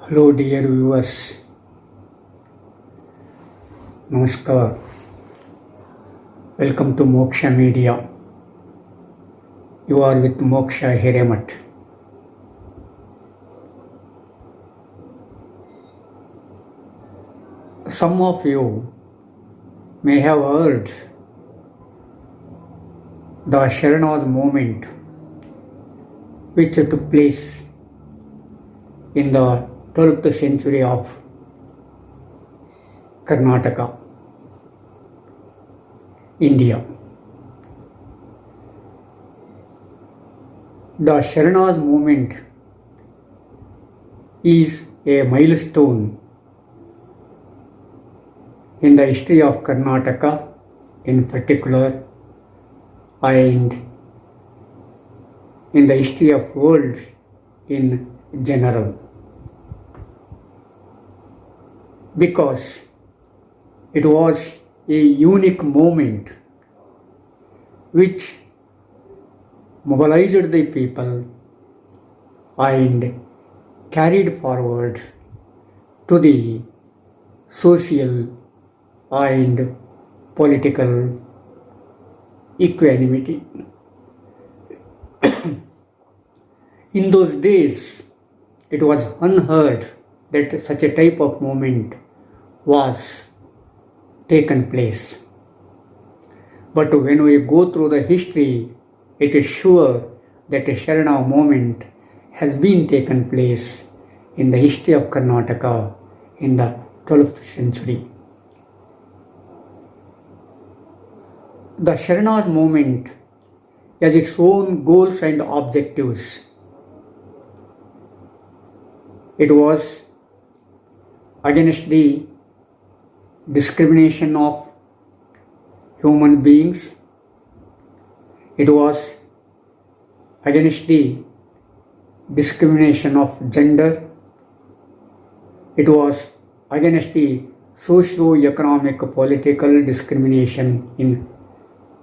Hello dear viewers, Namaskar. Welcome to Moksha Media. You are with Moksha Hiremat. Some of you may have heard the Sharana's movement which took place in the 12th century of Karnataka, India. The Sharana's movement is a milestone in the history of Karnataka in particular and in the history of world in general, because it was a unique moment which mobilized the people and carried forward to the social and political equanimity. In those days, it was unheard that such a type of movement was taken place. But when we go through the history, it is sure that a Sharana movement has been taken place in the history of Karnataka in the 12th century. The Sharana's movement has its own goals and objectives. It was against the discrimination of human beings. It was against the discrimination of gender. It was against the socio-economic political discrimination in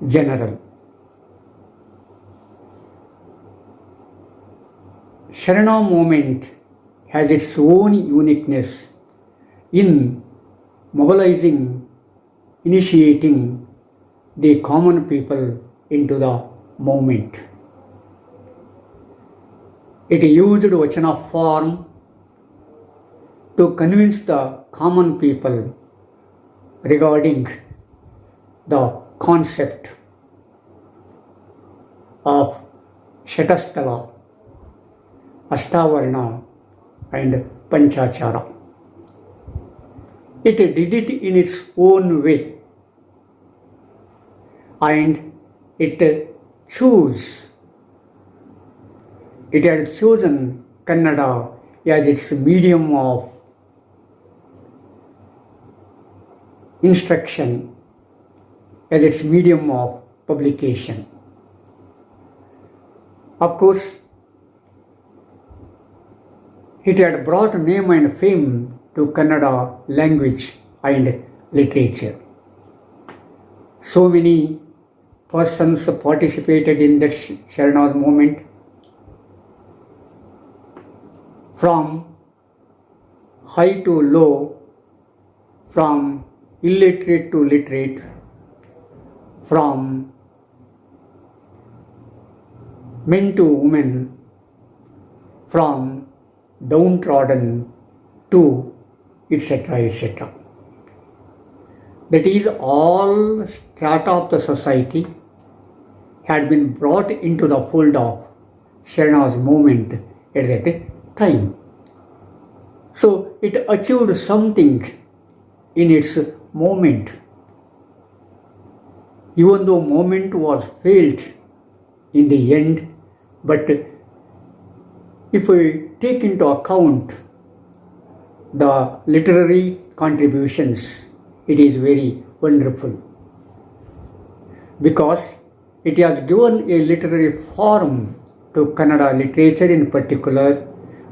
general. Sharana movement has its own uniqueness in mobilizing, initiating the common people into the movement. It used Vachana form to convince the common people regarding the concept of Shatasthala, Ashtavarna and Panchachara. It did it in its own way and it had chosen Kannada as its medium of instruction, as its medium of publication. Of course, it had brought name and fame to Kannada language and literature. So many persons participated in that Sharana's movement, from high to low, from illiterate to literate, from men to women, from downtrodden to etc. etc. That is, all strata of the society had been brought into the fold of Sharana's movement at that time. So it achieved something in its moment. Even though movement was failed in the end, but if we take into account the literary contributions, it is very wonderful, because it has given a literary form to Kannada literature in particular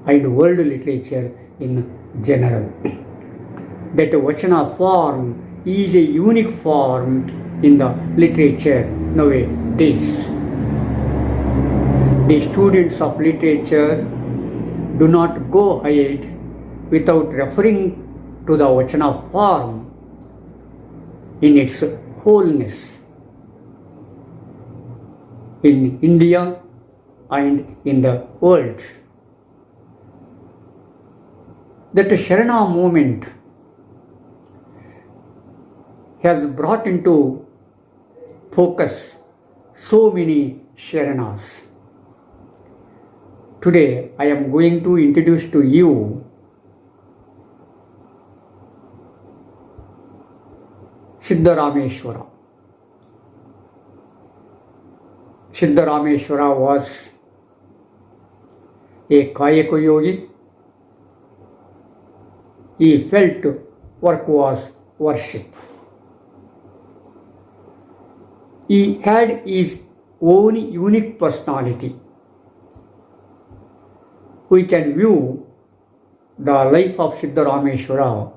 and world literature in general. That Vachana form is a unique form in the literature nowadays. The students of literature do not go ahead without referring to the Vachana form in its wholeness in India and in the world. That Sharana movement has brought into focus so many Sharanas. Today I am going to introduce to you Siddharameshwara. Siddharameshwara was a Kayaka yogi. He felt work was worship. He had his own unique personality. We can view the life of Siddharameshwara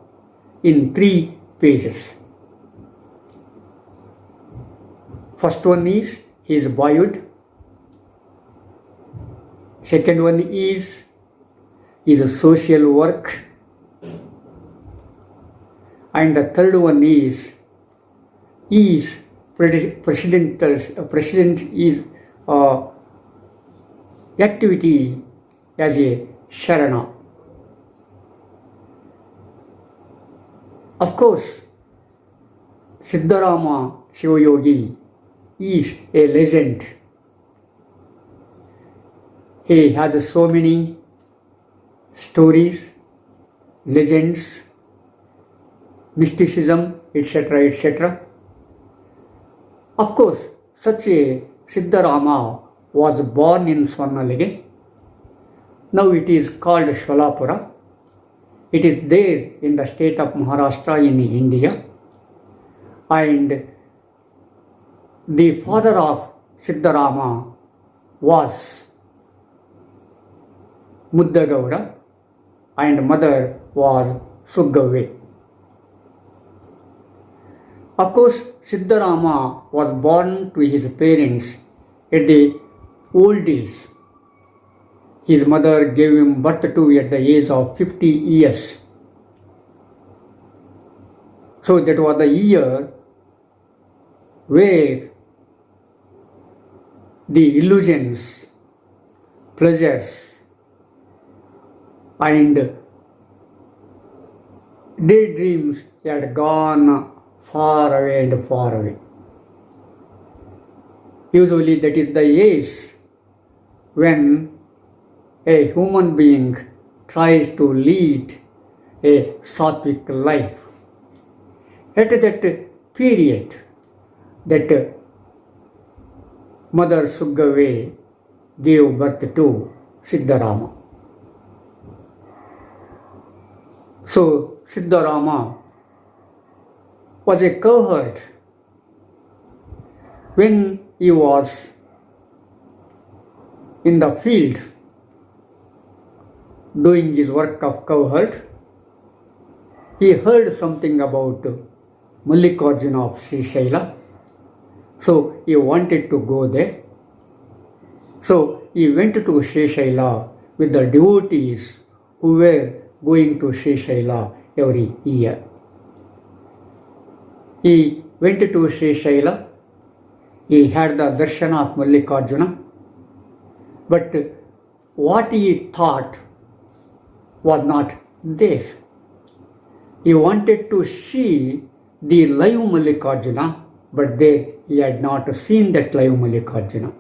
in 3 phases. First one is his boyhood. Second one is his social work. And the third one is his president is activity as a Sharana. Of course, Siddharaama Shivayogi is a legend. He has so many stories, legends, mysticism, etc., etc. Of course, such a Siddharama was born in Swarnalige. Now it is called Sholapura. It is there in the state of Maharashtra in India. And the father of Siddharama was Muddagowda and mother was Suggavve. Of course, Siddharama was born to his parents at the old days. His mother gave him birth to at the age of 50 years. So that was the year where the illusions, pleasures, and daydreams had gone far away and far away. Usually that is the age when a human being tries to lead a sattvic life. At that period, that Mother Suggavve gave birth to Siddharama. So Siddharama was a cowherd. When he was in the field doing his work of cowherd, he heard something about Mallikarjuna of Srishaila. So he wanted to go there. So he went to Srishaila with the devotees who were going to Srishaila every year. He went to Srishaila. He had the darshan of Mallikarjuna. But what he thought was not there. He wanted to see the live Mallikarjuna, but there he had not seen that live Mallikarjuna.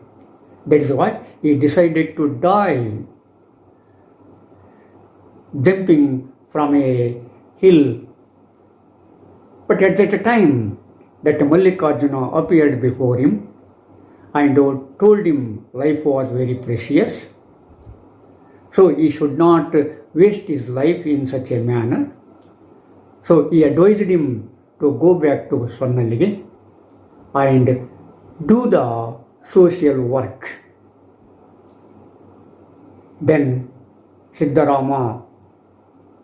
That is why he decided to die jumping from a hill. But at that time, that Mallikarjuna appeared before him and told him life was very precious. So he should not waste his life in such a manner. So he advised him to go back to Swarnalige and do the social work. Then Siddharama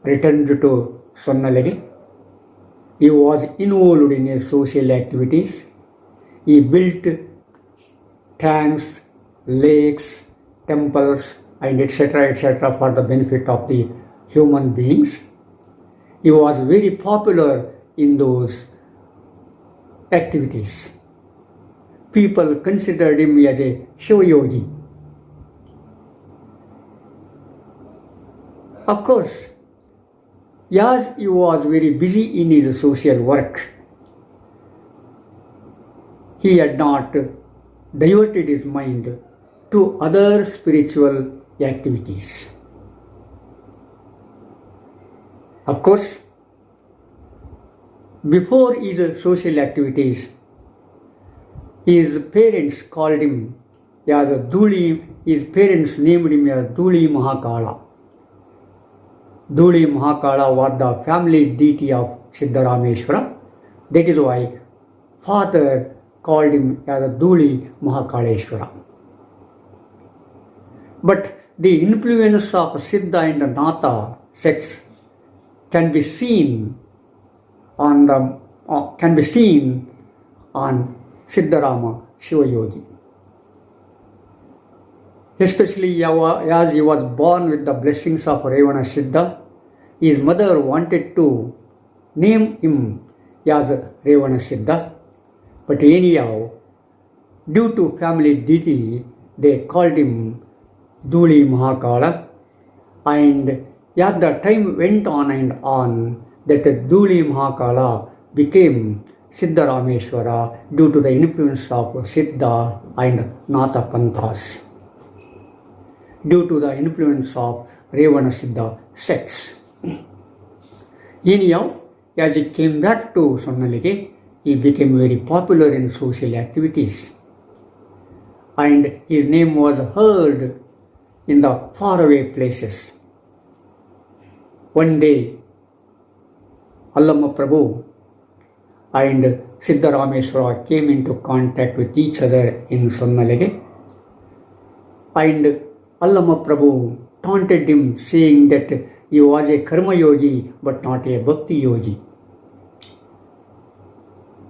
returned to Swarnalige. He was involved in his social activities. He built tanks, lakes, temples, and etc. for the benefit of the human beings. He was very popular in those activities. People considered him as a Shivayogi. Of course, as he was very busy in his social work, he had not diverted his mind to other spiritual activities. Of course, before his social activities, his parents called him as a Dhuli, his parents named him as Dhuli Mahakala. Dhuli Mahakala was the family deity of Siddharameshwara. That is why father called him as a Dhuli Mahakaleshwara. But the influence of Siddha and Natha sects can be seen on Siddharaama Shivayogi. Especially as he was born with the blessings of Ravana Siddha, his mother wanted to name him as Ravana Siddha, but anyhow, due to family duty, they called him Dhuli Mahakala, and as the time went on and on, that Dhuli Mahakala became Siddharameshwara due to the influence of Siddha and Natha Panthas, due to the influence of Ravana Siddha sects. Anyhow, as he came back to Sonnalige, he became very popular in social activities, and his name was heard in the faraway places. One day, Allama Prabhu and Siddharameshwara came into contact with each other in Sonnalige, and Allama Prabhu taunted him, saying that he was a karma yogi but not a bhakti yogi.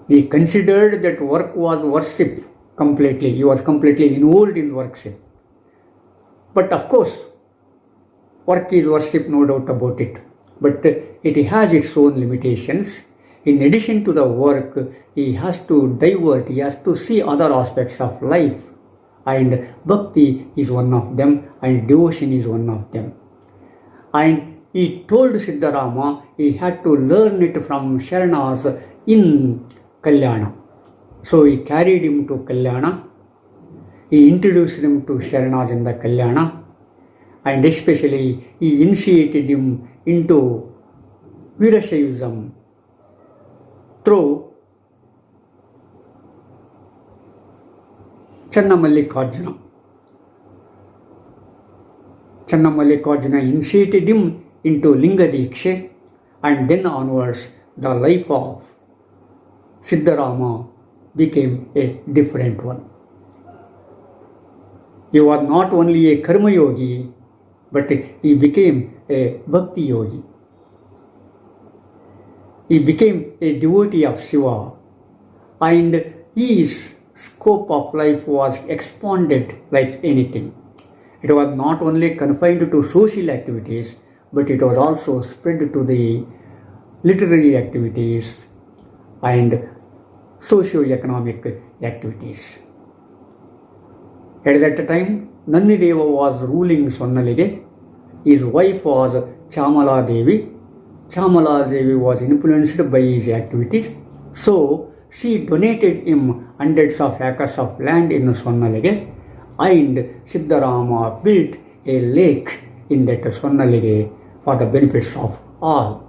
He considered that work was worship completely. He was completely involved in worship. But of course, work is worship, no doubt about it. But it has its own limitations. In addition to the work, he has to divert, he has to see other aspects of life. And bhakti is one of them, and devotion is one of them. And he told Siddharama he had to learn it from Sharanas in Kalyana. So he carried him to Kalyana. He introduced him to Sharanas in the Kalyana, and especially he initiated him into Virashaivism through Channamallikarjuna. Channamallikarjuna initiated him into Linga Diksha, and then onwards the life of Siddharama became a different one. He was not only a karma yogi, but he became a bhakti yogi. He became a devotee of Shiva, and his scope of life was expanded like anything. It was not only confined to social activities, but it was also spread to the literary activities and socio-economic activities. At that time, Nandideva was ruling Sonnalige. His wife was Chamala Devi. Chamala Devi was influenced by his activities. So, she donated him hundreds of acres of land in Sonnalige, and Siddharama built a lake in that Sonnalige for the benefits of all.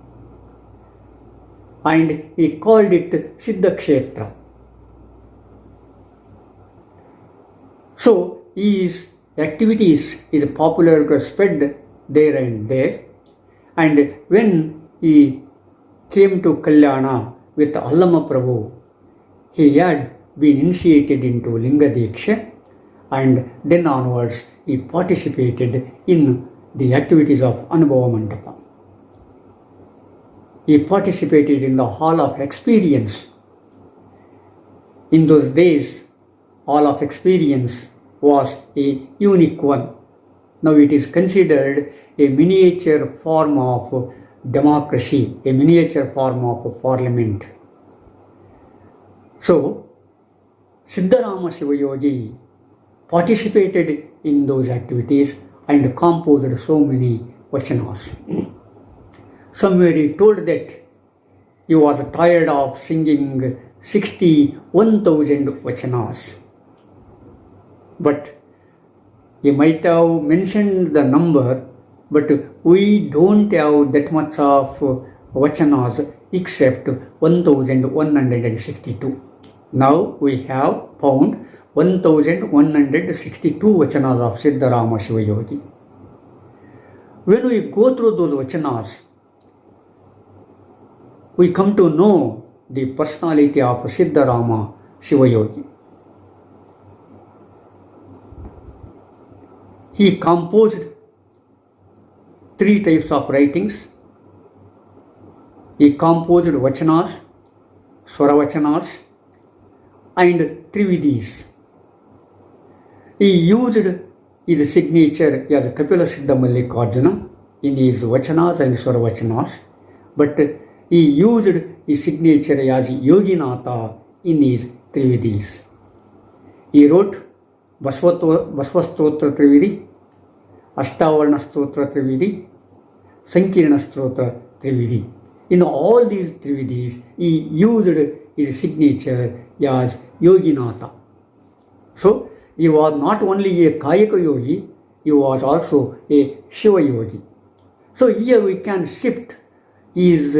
And he called it Siddhakshetra. So, his activities is popular spread there and there. And when he came to Kalyana with Allama Prabhu, he had been initiated into Linga Diksha, and then onwards he participated in the activities of Anubhava Mandapa. He participated in the Hall of Experience. In those days, Hall of Experience was a unique one. Now it is considered a miniature form of democracy, a miniature form of parliament. So, Siddharaama Shivayogi participated in those activities and composed so many vachanas. Somewhere he told that he was tired of singing 61,000 vachanas. But he might have mentioned the number, but we don't have that much of vachanas except 1162. Now we have found 1162 vachanas of Siddharaama Shivayogi. When we go through those vachanas, we come to know the personality of Siddharaama Shivayogi. He composed 3 types of writings. He composed vachanas, swaravachanas, and trividis. He used his signature as Kapila Siddha Mallikarjuna in his vachanas and swaravachanas, but he used his signature as Yoginatha in his trividis. He wrote Basvastotra Trividi, Ashtavarna Stotra Trividi, Sankirana Stotra Trividi. In all these trividis, he used his signature as Yoginatha. So, he was not only a Kayaka Yogi, he was also a Shiva Yogi. So, here we can shift his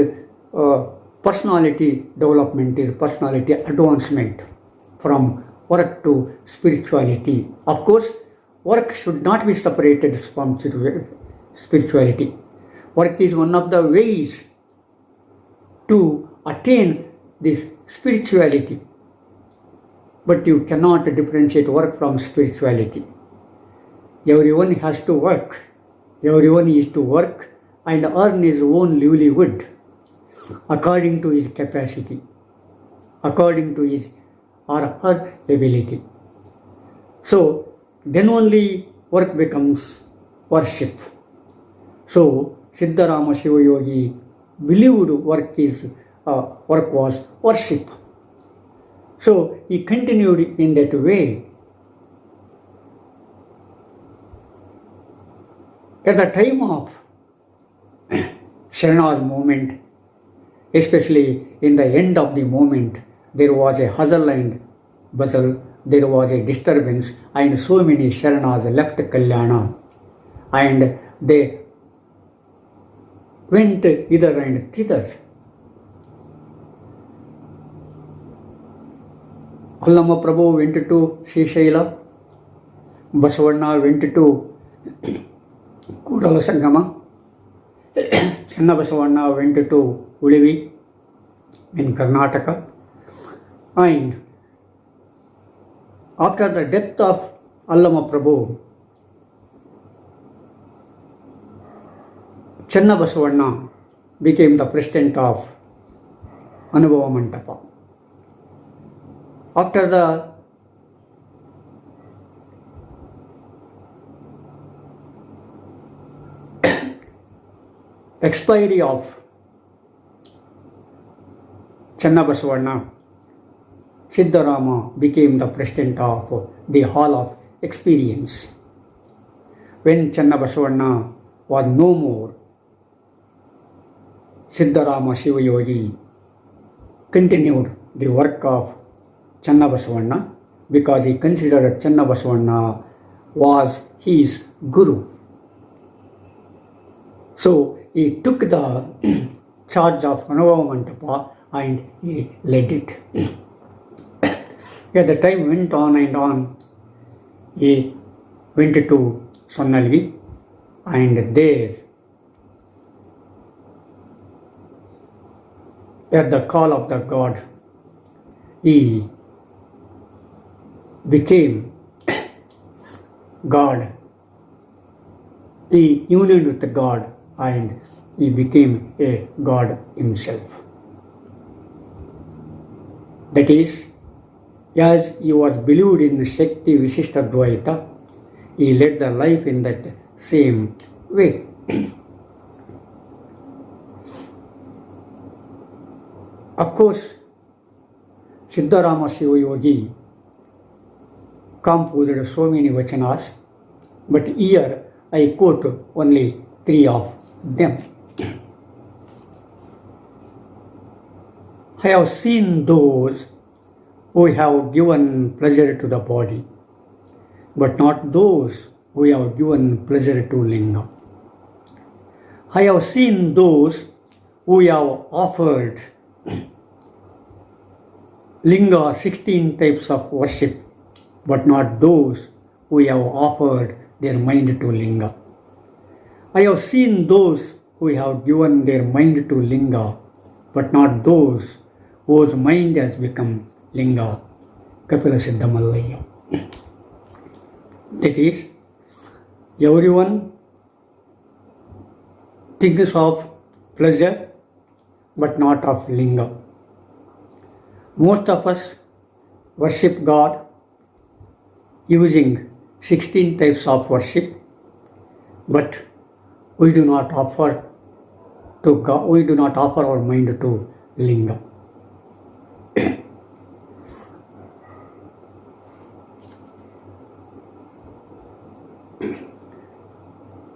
personality development, his personality advancement from work to spirituality. Of course, work should not be separated from spirituality. Work is one of the ways to attain this spirituality. But you cannot differentiate work from spirituality. Everyone has to work. Everyone is to work and earn his own livelihood according to his capacity, according to his or her ability. So, then only work becomes worship. So, Siddharaama Shivayogi believed work was worship. So, he continued in that way. At the time of Sharana's movement, especially in the end of the movement, there was a hustle and bustle, there was a disturbance, and so many Sharanas left Kalyana and they went hither and thither. Allama Prabhu went to Srishaila, Basavanna went to Kudala Sangama, Channa Basavanna went to Ulivi in Karnataka, and after the death of Allama Prabhu, Channa Basavanna became the president of Anubhava Mantapa. After the expiry of Channa Basavanna, Siddharama became the president of the Hall of Experience. When Channa Basavanna was no more, Siddharama Shivayogi continued the work of Channa Basavanna because he considered Channa Basavanna was his guru. So he took the charge of Anubhava Mantapa and he led it. As the time went on and on, he went to Sonnalgi, and there, at the call of the God, he became God. He united with God and he became a God himself. That is, as he was believed in Shakti Visishta Dvaita, he led the life in that same way. Of course, Siddharaama Shivayogi composed so many vachanas, but here I quote only 3 of them. I have seen those who have given pleasure to the body, but not those who have given pleasure to linga. I have seen those who have offered linga 16 types of worship, but not those who have offered their mind to linga. I have seen those who have given their mind to linga, but not those whose mind has become linga. Kapila Siddhamalaya. That is, everyone thinks of pleasure, but not of linga. Most of us worship God using 16 types of worship, but we do not offer to God, we do not offer our mind to linga.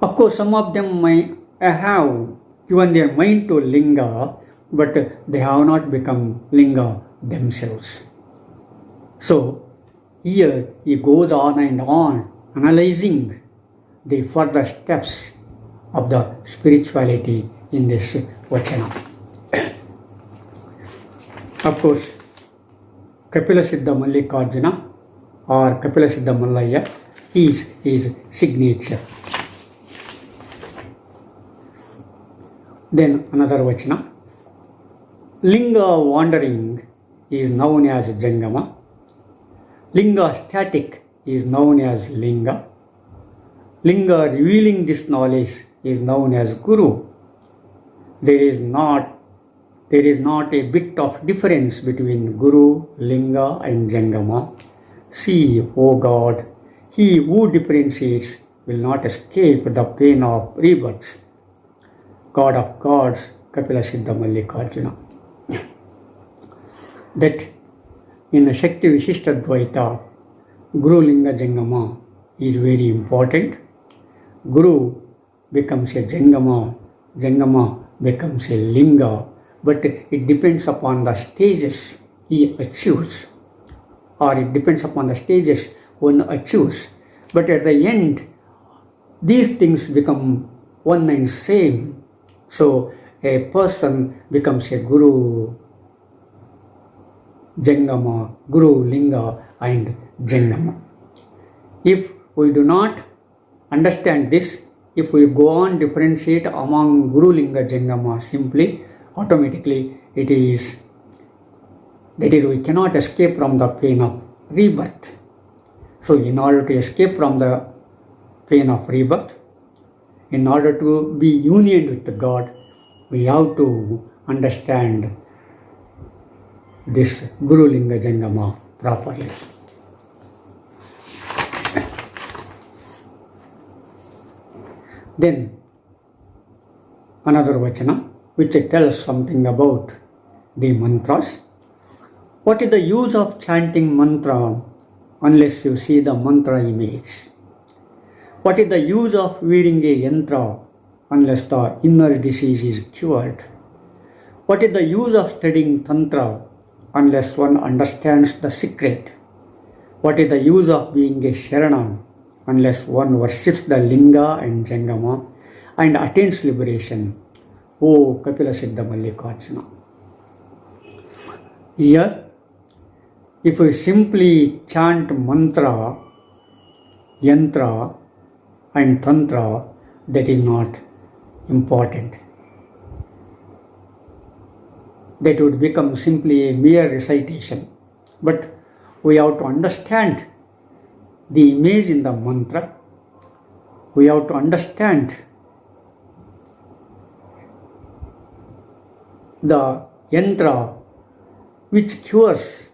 Of course, some of them may have given their mind to linga, but they have not become linga themselves. So, here he goes on and on analyzing the further steps of the spirituality in this vachana. Of course, Kapila Siddha Mallikarjuna or Kapila Siddha Mallaya is his signature. Then another vachana. Linga wandering is known as Jangama. Linga static is known as Linga. Linga revealing this knowledge is known as Guru. There is not a bit of difference between Guru, Linga and Jangama. See, O God, he who differentiates will not escape the pain of rebirth. God of gods, Kapila Siddha Mallikarjuna. That in a Shakti Vishishta Dvaita, Guru Linga Jangama is very important. Guru becomes a Jangama, Jangama becomes a Linga, but it depends upon the stages he achieves, or it depends upon the stages one achieves. But at the end, these things become one and same. So a person becomes a Guru Jangama, Guru Linga and Jangama. If we do not understand this, if we go on differentiate among Guru Linga Jangama simply, automatically it is, that is, we cannot escape from the pain of rebirth. So in order to escape from the pain of rebirth, in order to be union with God, we have to understand this Guru Linga Jangama properly. Then another vachana which tells something about the mantras. What is the use of chanting mantra unless you see the mantra image? What is the use of wearing a yantra unless the inner disease is cured? What is the use of studying tantra unless one understands the secret? What is the use of being a Sharana unless one worships the Linga and Jangama and attains liberation? O Kapila Siddha Mallikarjuna. Here, if we simply chant mantra, yantra and tantra, that is not important. That would become simply a mere recitation. But we have to understand the image in the mantra. We have to understand the yantra which cures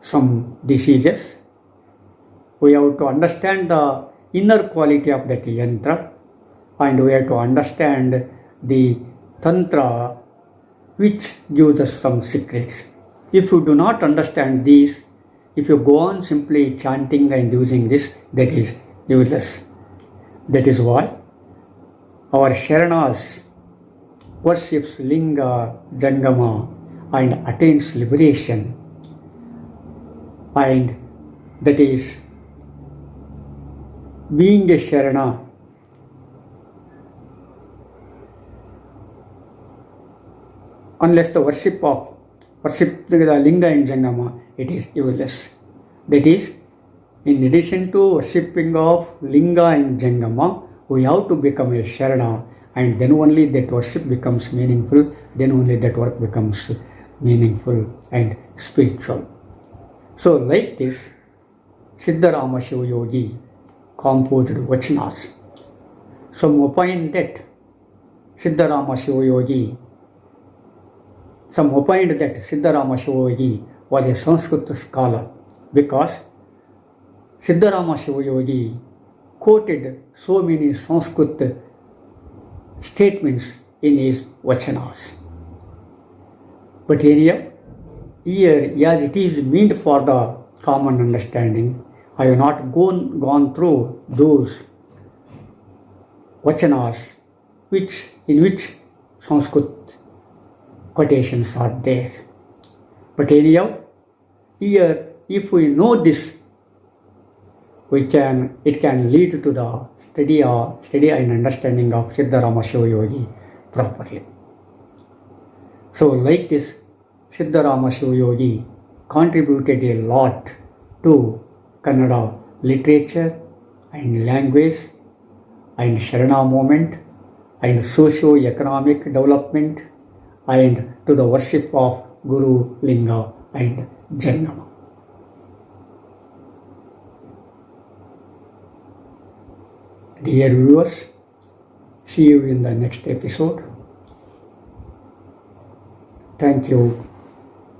some diseases. We have to understand the inner quality of that yantra, and we have to understand the tantra which gives us some secrets. If you do not understand these, if you go on simply chanting and using this, that is useless. That is why our Sharanas worships Linga, Jangama and attains liberation, and that is being a Sharana. Unless the worship the Linga and Jangama, it is useless. That is, in addition to worshipping of Linga and Jangama, we have to become a Sharana, and then only that worship becomes meaningful, then only that work becomes meaningful and spiritual. So like this, Siddharaama Shivayogi composed vachanas. Some opine that Siddharaama Shivayogi was a Sanskrit scholar because Siddharaama Shivayogi quoted so many Sanskrit statements in his vachanas. But here, as it is meant for the common understanding, I have not gone through those vachanas in which Sanskrit quotations are there. But anyhow, here, if we know this, it can lead to the study and understanding of Siddharaama Shivayogi properly. So like this, Siddharaama Shivayogi contributed a lot to Kannada literature and language and Sharana movement and socio-economic development and to the worship of Guru, Linga and Jangama. Dear viewers, see you in the next episode. Thank you.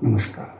Namaskar.